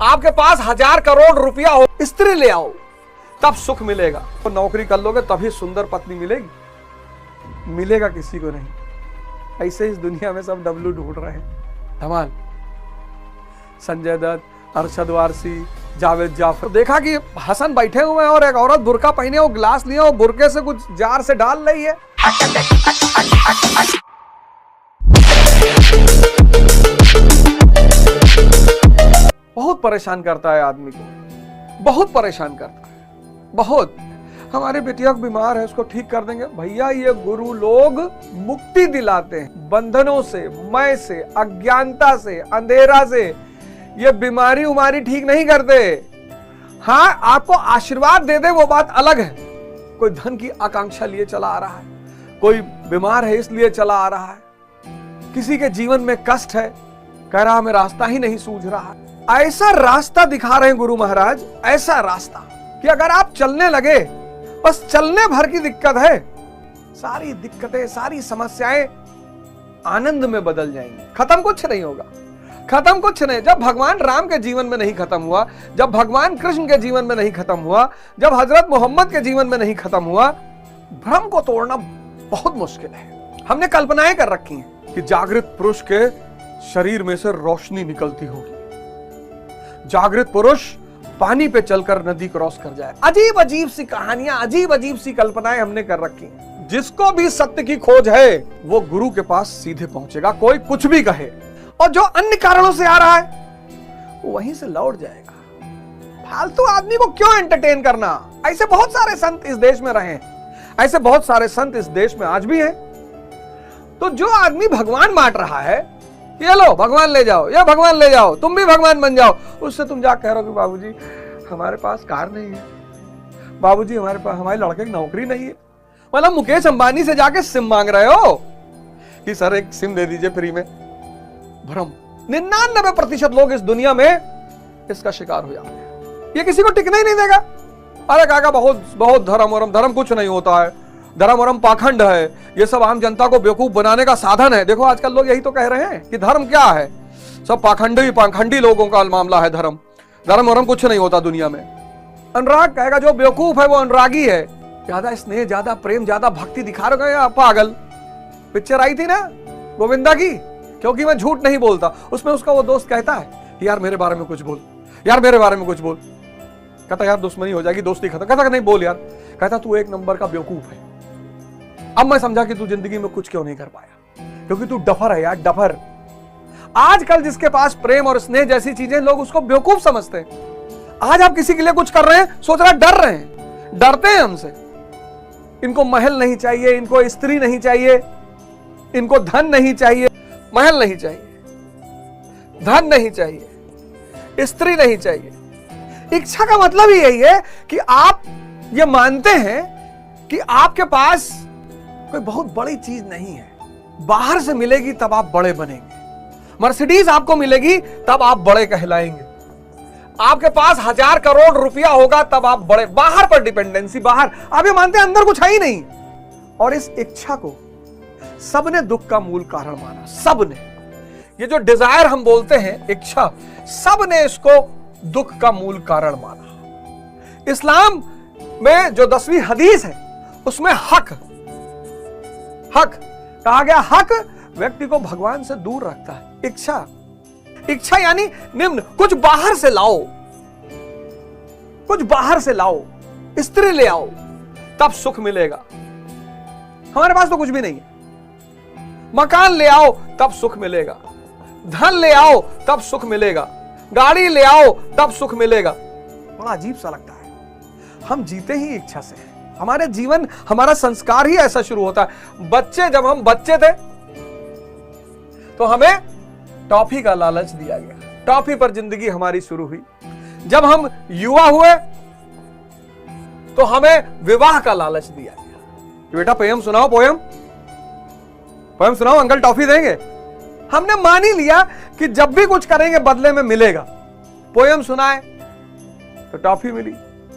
आपके पास 1000 करोड़ रुपया हो, स्त्री ले आओ तब सुख मिलेगा। तो नौकरी कर लोगे तभी सुंदर पत्नी मिलेगी, मिलेगा किसी को नहीं। ऐसे इस दुनिया में सब डब्लू ढूंढ रहे हैं। धमाल संजय दत्त, अरशद वारसी, जावेद जाफर। देखा कि हसन बैठे हुए हैं और एक औरत बुर्का पहने वो गिलास लिए और बुर्के से कुछ जार से डाल रही है। बहुत परेशान करता है आदमी को, बहुत परेशान करता है, बहुत। हमारे बेटिया बीमार है, उसको ठीक कर देंगे। भैया ये गुरु लोग मुक्ति दिलाते हैं बंधनों से, मय से, अज्ञानता से, अंधेरा से। ये बीमारी उमारी ठीक नहीं करते। हाँ, आपको आशीर्वाद दे दे वो बात अलग है। कोई धन की आकांक्षा लिए चला आ रहा है, कोई बीमार है इसलिए चला आ रहा है, किसी के जीवन में कष्ट है, कह रहा हमें रास्ता ही नहीं सूझ रहा। ऐसा रास्ता दिखा रहे हैं गुरु महाराज, ऐसा रास्ता कि अगर आप चलने लगे, बस चलने भर की दिक्कत है, सारी दिक्कतें, सारी समस्याएं आनंद में बदल जाएंगी। खत्म कुछ नहीं होगा, खत्म कुछ नहीं। जब भगवान राम के जीवन में नहीं खत्म हुआ, जब भगवान कृष्ण के जीवन में नहीं खत्म हुआ, जब हजरत मोहम्मद के जीवन में नहीं खत्म हुआ, भ्रम को तोड़ना बहुत मुश्किल है। हमने कल्पनाएं कर रखी हैं कि जागृत पुरुष के शरीर में से रोशनी निकलती होगी, जागृत पुरुष पानी पे चलकर नदी क्रॉस कर जाए। अजीब अजीब सी कहानियां, अजीब अजीब सी कल्पनाएं हमने कर रखी हैं। जिसको भी सत्य की खोज है वो गुरु के पास सीधे पहुंचेगा, कोई कुछ भी कहे। और जो अन्य कारणों से आ रहा है वो वहीं से लौट जाएगा। फालतू आदमी को क्यों एंटरटेन करना। ऐसे बहुत सारे संत इस देश में रहे हैं, ऐसे बहुत सारे संत इस देश में आज भी हैं। तो जो आदमी भगवान बांट रहा है, ये लो भगवान ले जाओ, ये भगवान ले जाओ, तुम भी भगवान बन जाओ, उससे तुम जा कह रहे हो कि बाबूजी हमारे पास कार नहीं है, बाबूजी हमारे पास, हमारे लड़के की नौकरी नहीं है। मतलब मुकेश अंबानी से जाके सिम मांग रहे हो कि सर एक सिम दे दीजिए फ्री में। भ्रम। 99% लोग इस दुनिया में इसका शिकार हो जाते हैं। ये किसी को टिकने ही नहीं देगा। अरे काका बहुत बहुत धर्म कुछ नहीं होता है, धर्म पाखंड है, ये सब आम जनता को बेवकूफ बनाने का साधन है। देखो आजकल लोग यही तो कह रहे हैं कि धर्म क्या है, सब पाखंडी लोगों का मामला है धर्म कुछ नहीं होता दुनिया में। अनुराग कहेगा जो बेवकूफ है वो अनुरागी है। ज्यादा स्नेह, ज्यादा प्रेम, ज्यादा भक्ति दिखा रहे हो पागल। पिक्चर आई थी ना गोविंदा की, क्योंकि मैं झूठ नहीं बोलता, उसमें उसका वो दोस्त कहता है यार मेरे बारे में कुछ बोल, यार मेरे बारे में कुछ बोल। कहता यार दुश्मनी हो जाएगी, दोस्ती खत्म। कहता नहीं बोल यार। कहता तू एक नंबर का बेवकूफ है। अब मैं समझा कि तू जिंदगी में कुछ क्यों नहीं कर पाया, क्योंकि तू डफर है यार, डफर। आजकल जिसके पास प्रेम और स्नेह जैसी चीजें, लोग उसको बेवकूफ समझते हैं। आज आप किसी के लिए कुछ कर रहे हैं, सोच रहा डर रहे हैं, डरते हैं हमसे। इनको महल नहीं चाहिए, इनको स्त्री नहीं चाहिए, इनको धन नहीं चाहिए, महल नहीं चाहिए, धन नहीं चाहिए, स्त्री नहीं चाहिए। इच्छा का मतलब ही यही है कि आप ये मानते हैं कि आपके पास कोई बहुत बड़ी चीज नहीं है, बाहर से मिलेगी तब आप बड़े बनेंगे। मर्सिडीज आपको मिलेगी तब आप बड़े कहलाएंगे। आपके पास 1000 करोड़ रुपया होगा तब आप बड़े। बाहर पर डिपेंडेंसी, बाहर। आप ये मानते हैं अंदर कुछ है ही नहीं। और इस इच्छा को सबने दुख का मूल कारण माना, सबने। ये जो डिजायर हम बोलते हैं, इच्छा, सबने इसको दुख का मूल कारण माना। इस्लाम में जो 10वीं हदीस है उसमें हक कहा गया। हक व्यक्ति को भगवान से दूर रखता है। इच्छा यानी निम्न, कुछ बाहर से लाओ, कुछ बाहर से लाओ, स्त्री ले आओ तब सुख मिलेगा। हमारे पास तो कुछ भी नहीं है। मकान ले आओ तब सुख मिलेगा, धन ले आओ तब सुख मिलेगा, गाड़ी ले आओ तब सुख मिलेगा। बड़ा अजीब सा लगता है। हम जीते ही इच्छा से हैं। हमारे जीवन, हमारा संस्कार ही ऐसा शुरू होता है। जब हम बच्चे थे तो हमें टॉफी का लालच दिया गया, टॉफी पर जिंदगी हमारी शुरू हुई। जब हम युवा हुए तो हमें विवाह का लालच दिया गया। बेटा पोयम सुनाओ, पोयम सुनाओ, अंकल टॉफी देंगे। हमने मान ही लिया कि जब भी कुछ करेंगे बदले में मिलेगा। पोयम सुनाए तो टॉफी मिली।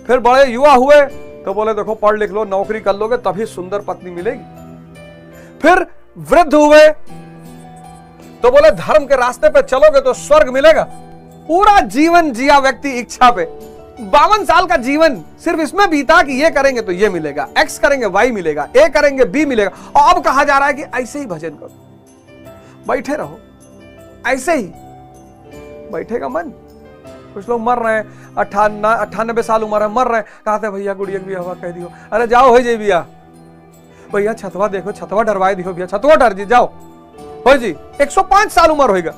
फिर बड़े युवा हुए तो बोले देखो पढ़ लिख लो, नौकरी कर लोगे तभी सुंदर पत्नी मिलेगी। फिर वृद्ध हुए तो बोले धर्म के रास्ते पे चलोगे तो स्वर्ग मिलेगा। पूरा जीवन जिया व्यक्ति इच्छा पे, 52 साल का जीवन सिर्फ इसमें बीता कि ये करेंगे तो ये मिलेगा, एक्स करेंगे वाई मिलेगा, ए करेंगे बी मिलेगा, और अब कहा जा रहा है कि ऐसे ही भजन करो, बैठे रहो, ऐसे ही बैठेगा मन। कुछ लोग मर रहे हैं, 98 साल उम्र है, मर रहे हैं, कहते भैया गुड़िया भी हवा कह दियो, अरे जाओ हो जी भैया, भैया छतवा देखो, छतवा डरवाए दियो भैया, छतवा डर जी जाओ हो जी, 105 साल उम्र होगा,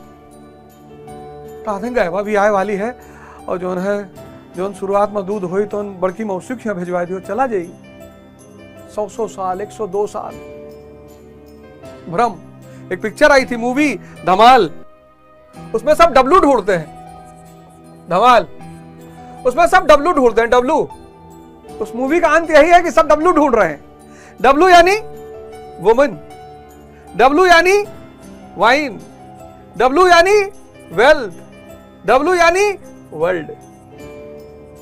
कहते गहवा भी आए वाली है, और जो है जो शुरुआत में दूध हुई तो बड़की मौसी के भिजवा दियो, चला जाई 100 साल 102 साल। भ्रम। एक पिक्चर आई थी मूवी धमाल, उसमें सब डब्लू ढूंढते हैं, धमाल उसमें सब डब्लू ढूंढते हैं, डब्लू। उस मूवी का अंत यही है कि सब डब्लू ढूंढ रहे हैं। डब्लू यानी वुमन, डब्लू यानी वाइन, डब्लू यानी वेल्थ, डब्लू यानी वर्ल्ड।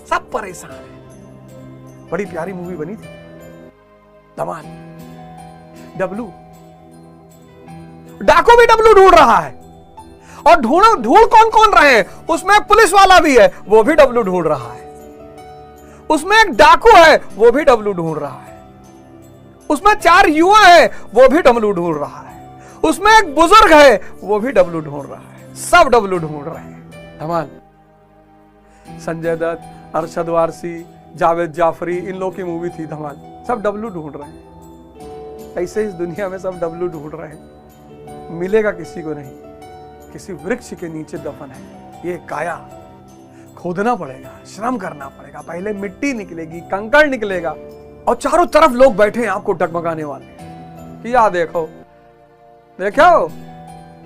सब परेशान है। बड़ी प्यारी मूवी बनी थी धमाल। डब्लू, डाकू भी डब्लू ढूंढ रहा है, और ढूंढ कौन कौन रहे हैं, उसमें एक पुलिस वाला भी है, वो भी डब्लू ढूंढ रहा है, उसमें एक डाकू है, वो भी डब्लू ढूंढ रहा है, उसमें 4 युवा है, वो भी डब्लू ढूंढ रहा है, उसमें एक बुजुर्ग है, वो भी डब्लू ढूंढ रहा है, सब डब्लू ढूंढ रहे हैं। धमाल। संजय दत्त, अरशद वारसी, जावेद जाफरी, इन लोगों की मूवी थी धमाल। सब डब्लू ढूंढ रहे हैं। ऐसे इस दुनिया में सब डब्लू ढूंढ रहे हैं, मिलेगा किसी को नहीं। किसी वृक्ष के नीचे दफन है ये काया, खोदना पड़ेगा, श्रम करना पड़ेगा, पहले मिट्टी निकलेगी, कंकड़ निकलेगा, और चारों तरफ लोग बैठे हैं आपको डगमगाने वाले। या देखो देखो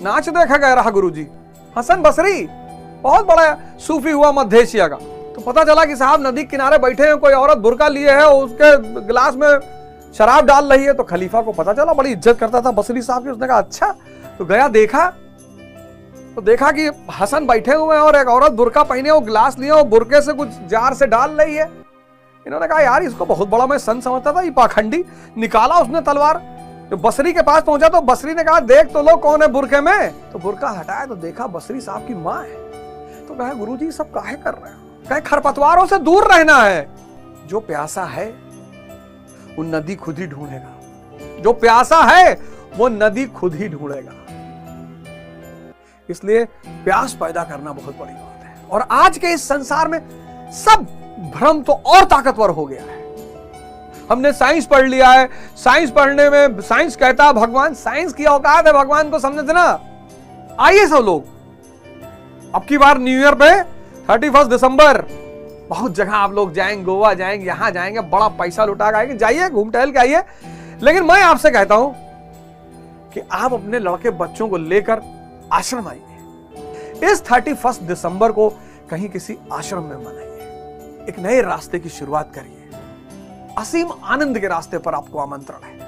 नाच देखा गया रहा गुरुजी। हसन बसरी बहुत बड़ा सूफी हुआ मध्य एशिया का, तो पता चला कि साहब नदी किनारे बैठे हैं, कोई औरत बुर्का लिए है, उसके गिलास में शराब डाल रही है, तो खलीफा को पता चला, बड़ी इज्जत करता था बसरी साहब की। उसने कहा अच्छा, तो गया देखा, तो देखा कि हसन बैठे हुए हैं और एक औरत बुर्का पहने, वो गिलास लिए, वो बुर्के से कुछ जार से डाल रही है। इन्होंने कहा यार इसको बहुत बड़ा मैं संत समझता था, ये पाखंडी। निकाला उसने तलवार, जो बसरी के पास पहुंचा तो बसरी ने कहा देख तो लो कौन है बुर्के में। तो बुर्का हटाया तो देखा बसरी साहब की माँ है। तो कहा गुरुजी सब काहे कर रहे हैं? कहे खरपतवारों से दूर रहना है। जो प्यासा है वो नदी खुद ही ढूंढेगा, जो प्यासा है वो नदी खुद ही ढूंढेगा। इसलिए प्यास पैदा करना बहुत बड़ी बात है। और आज के इस संसार में सब भ्रम तो और ताकतवर हो गया है। हमने साइंस पढ़ लिया है, साइंस पढ़ने में साइंस कहता है भगवान, साइंस की औकात है भगवान को समझना। आइए सब लोग, अब की बार न्यू ईयर पे 31 दिसंबर बहुत जगह आप लोग जाएंगे, गोवा जाएंगे, यहां जाएंगे, बड़ा पैसा लुटा के जाइए, घूम टहल के आइए। लेकिन मैं आपसे कहता हूं कि आप अपने लड़के बच्चों को लेकर आश्रम आइए। इस 31 दिसंबर को कहीं किसी आश्रम में मनाइए, एक नए रास्ते की शुरुआत करिए। असीम आनंद के रास्ते पर आपको आमंत्रण है।